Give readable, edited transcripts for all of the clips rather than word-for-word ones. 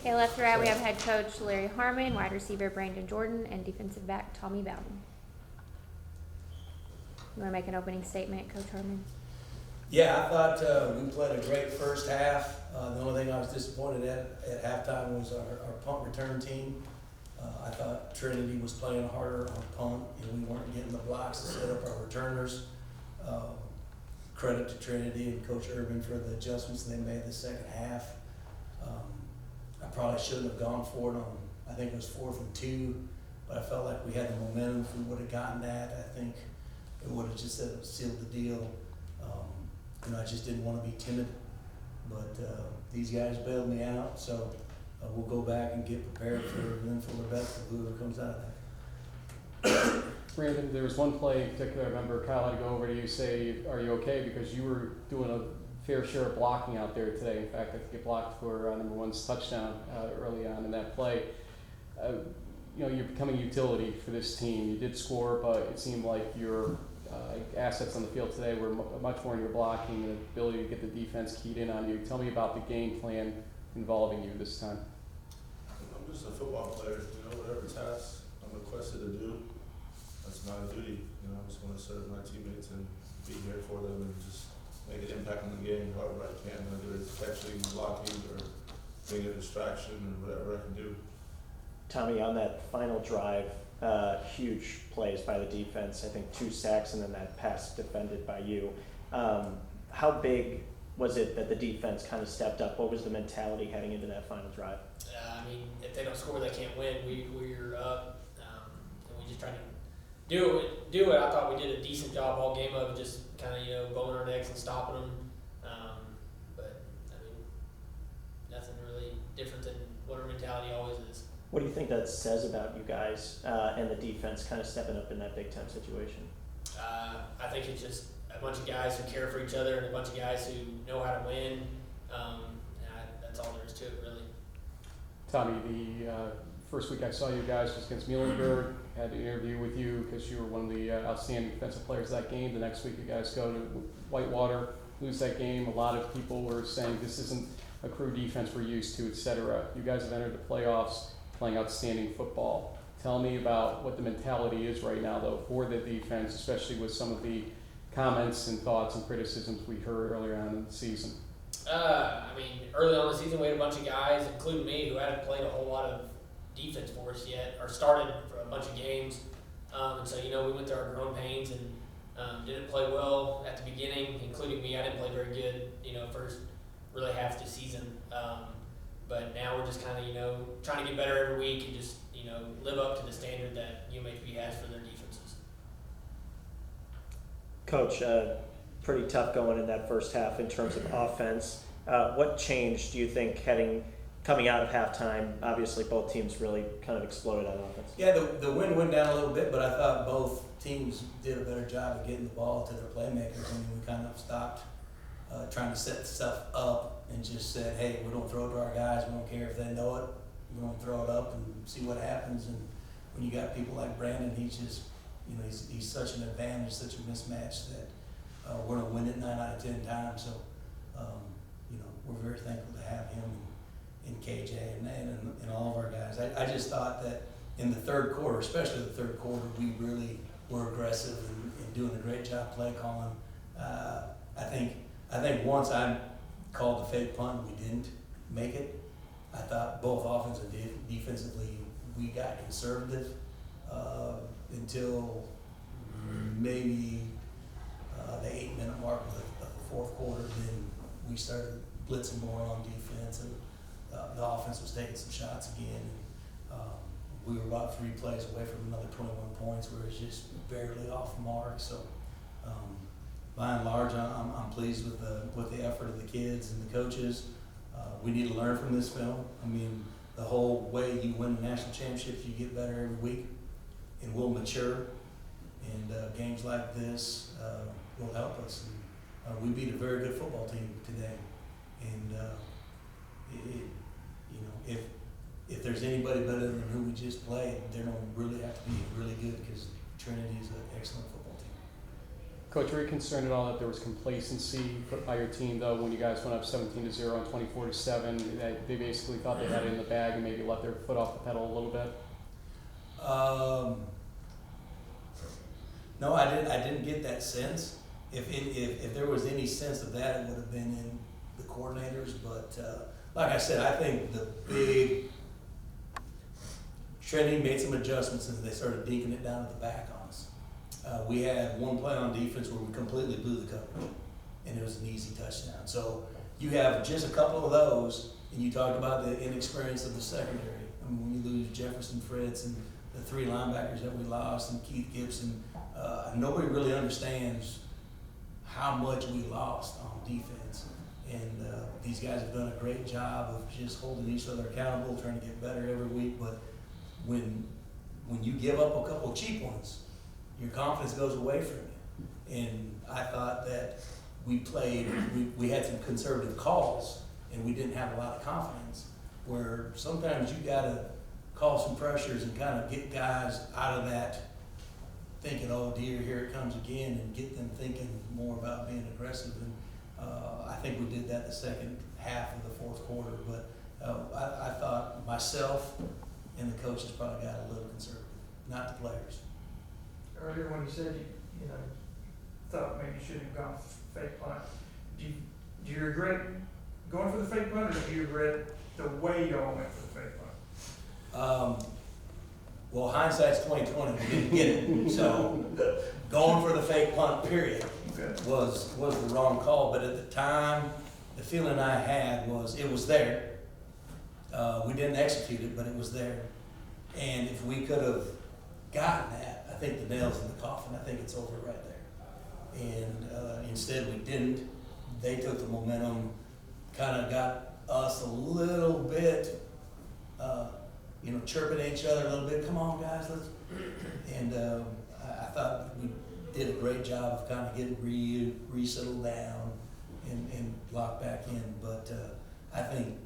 Okay, left to right, we have head coach Larry Harmon, wide receiver Brandon Jordan, and defensive back Tommy Bowden. You want to make an opening statement, Coach Harmon? Yeah, I thought we played a great first half. The only thing I was disappointed at halftime was our punt return team. I thought Trinity was playing harder on punt, and we weren't getting the blocks to set up our returners. Credit to Trinity and Coach Urban for the adjustments they made the second half. I probably shouldn't have gone for it on, I think it was 4th and 2, but I felt like we had the momentum. If we would have gotten that, I think it would have just sealed the deal. I just didn't want to be timid, but these guys bailed me out, so we'll go back and get prepared for the best of whoever comes out of that. Brandon, there was one play in particular, I remember Kyle had to go over to you, say, are you okay? Because you were doing a fair share of blocking out there today. In fact, I think you blocked for number one's touchdown early on in that play. You're becoming utility for this team. You did score, but it seemed like your assets on the field today were much more in your blocking and the ability to get the defense keyed in on you. Tell me about the game plan involving you this time. I'm just a football player. Whatever task I'm requested to do, that's my duty. I just want to serve my teammates and be here for them and just make an impact on the game however I can, whether it's catching, blocking, or being a distraction, or whatever I can do. Tommy, on that final drive, huge plays by the defense. I think 2 sacks and then that pass defended by you. How big was it that the defense kind of stepped up? What was the mentality heading into that final drive? If they don't score, they can't win. We're up, and we just try to do it. I thought we did a decent job all game of just kind of bowing our necks and stopping them. But nothing really different than what our mentality always is. What do you think that says about you guys and the defense kind of stepping up in that Big Ten situation? I think it's just a bunch of guys who care for each other and a bunch of guys who know how to win. That's all there is to it, really. Tommy, the first week I saw you guys was against Muhlenberg. Had an interview with you because you were one of the outstanding defensive players of that game. The next week you guys go to Whitewater, lose that game. A lot of people were saying this isn't a crew defense we're used to, etc. You guys have entered the playoffs playing outstanding football. Tell me about what the mentality is right now, though, for the defense, especially with some of the comments and thoughts and criticisms we heard earlier on in the season. Early on in the season, we had a bunch of guys, including me, who hadn't played a whole lot of defense for us yet, or started for a bunch of games. And so, we went through our growing pains and didn't play well at the beginning, including me. I didn't play very good, first really half the season. But now we're just kind of, trying to get better every week and just, live up to the standard that UMHB has for their defenses. Coach, pretty tough going in that first half in terms of offense. What changed, do you think, coming out of halftime? Obviously, both teams really kind of exploded on offense. Yeah, the wind went down a little bit, but I thought both teams did a better job of getting the ball to their playmakers. We kind of stopped trying to set stuff up and just said, hey, we're going to throw it to our guys. We don't care if they know it. We're going to throw it up and see what happens. And when you got people like Brandon, he's just, he's such an advantage, such a mismatch that we're going to win it 9 out of 10 times. So, we're very thankful to have him and KJ and all of our guys. I just thought that in the third quarter, especially the third quarter, we really were aggressive and doing a great job play calling. I think once I called the fake punt, we didn't make it. I thought both offensively and defensively we got conservative until maybe the 8-minute mark of the fourth quarter. Then we started blitzing more on defense, and the offense was taking some shots again. We were about 3 plays away from another 21 points, where it's just barely off the mark. So, by and large, I'm pleased with the effort of the kids and the coaches. We need to learn from this film. The whole way you win national championships, you get better every week, and we'll mature. And games like this will help us. And, we beat a very good football team today. And if there's anybody better than who we just played, they're going to really have to be really good, because Trinity is an excellent football team. Coach, were you concerned at all that there was complacency put by your team, though, when you guys went up 17-0 and 24-7, that they basically thought they had it in the bag and maybe let their foot off the pedal a little bit? No, I didn't get that sense. If there was any sense of that, it would have been in the coordinators. But like I said, I think the big Trinity made some adjustments and they started dinking it down at the back on us. We had one play on defense where we completely blew the coverage, and it was an easy touchdown. So you have just a couple of those, and you talked about the inexperience of the secondary. I mean, when you lose Jefferson Fritz and the 3 linebackers that we lost and Keith Gibson, nobody really understands how much we lost on defense. And these guys have done a great job of just holding each other accountable, trying to get better every week. But when you give up a couple of cheap ones, your confidence goes away from you. And I thought that we had some conservative calls, and we didn't have a lot of confidence, where sometimes you gotta call some pressures and kind of get guys out of that thinking, oh dear, here it comes again, and get them thinking more about being aggressive. And I think we did that the second half of the fourth quarter. But I thought myself and the coaches probably got a little conservative, not the players. Earlier when you said you know thought maybe you shouldn't have gone for fake punt, do you regret going for the fake punt, or do you regret the way y'all went for the fake punt? Well, hindsight's 20/20. We didn't get it, so going for the fake punt period was the wrong call. But at the time, the feeling I had was it was there. We didn't execute it, but it was there. And if we could have gotten that, I think the nail's in the coffin. I think it's over right there. And instead we didn't. They took the momentum, kind of got us a little bit, chirping at each other a little bit. Come on, guys, let's. And I thought we did a great job of kind of getting resettled down and locked back in. But I think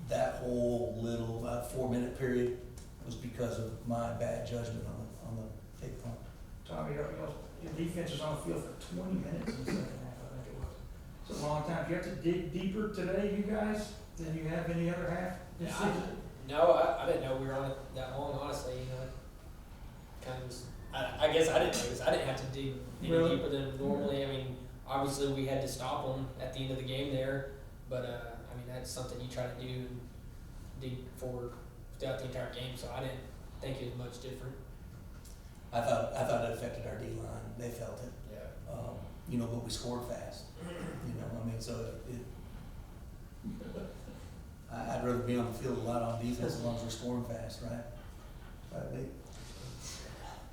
that whole little 4-minute period was because of my bad judgment on the fake punt. Tommy, your defense was on the field for 20 minutes in the second half, I think it was. It's a long time. Do you have to dig deeper today, you guys, than you have any other half this season? No, I didn't know we were on it that long, honestly. Kind of I guess I didn't notice. I didn't have to dig any Really? deeper than normally. I mean, obviously we had to stop them at the end of the game there, but I mean that's something you try to do and dig forward throughout the entire game. So I didn't think it was much different. I thought it affected our D-line. They felt it. Yeah. But we scored fast. So I'd rather be on the field a lot on defense as long as we're scoring fast, right? Right, Lee?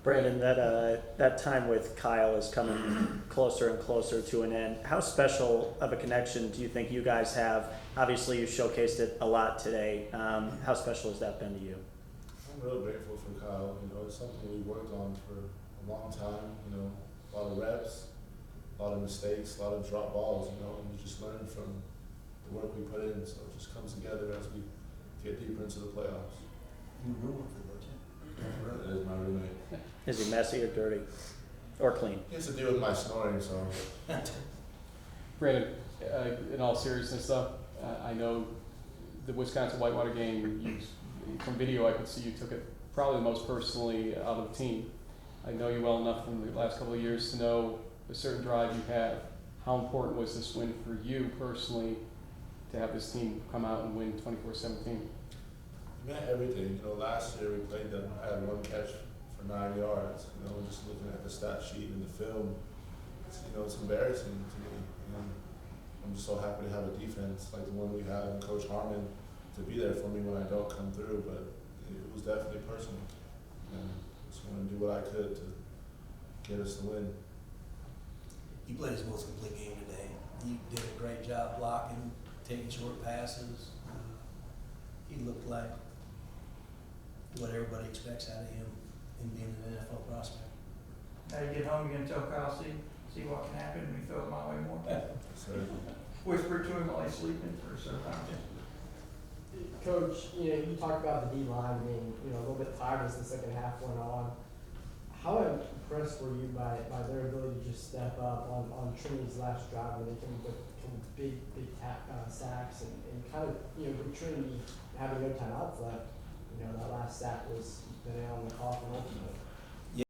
Brandon, that time with Kyle is coming closer and closer to an end. How special of a connection do you think you guys have? Obviously, you showcased it a lot today. How special has that been to you? I'm real grateful for Kyle. It's something we worked on for a long time. A lot of reps, a lot of mistakes, a lot of drop balls. And you just learn from the work we put in. So it just comes together as we get deeper into the playoffs. You ruined it, don't you? That is my roommate. Is he messy or dirty? Or clean? He has to deal with my snoring, so. Brandon, in all seriousness though, I know the Wisconsin-Whitewater game, from video I could see you took it probably the most personally out of the team. I know you well enough from the last couple of years to know a certain drive you have. How important was this win for you personally to have this team come out and win 24-17? It meant everything. Last year we played them. I had one catch for 9 yards. Just looking at the stat sheet and the film, it's embarrassing to me. I'm just so happy to have a defense like the one we have and Coach Harmon to be there for me when I don't come through. But it was definitely personal, and just want to do what I could to get us the win. He played his most complete game today. He did a great job blocking, taking short passes. He looked like what everybody expects out of him in being an NFL prospect. Now you get home, you're going to tell Kyle, see what can happen when you throw it my way more? So, Whisper to him while he's sleeping for some time. Coach, you talked about the D line being, a little bit tired as the second half went on. how impressed were you by their ability to just step up on Trinity's last drive where they came with big sacks and kind of, with Trinity having no timeouts left, that last sack was the nail in the coffin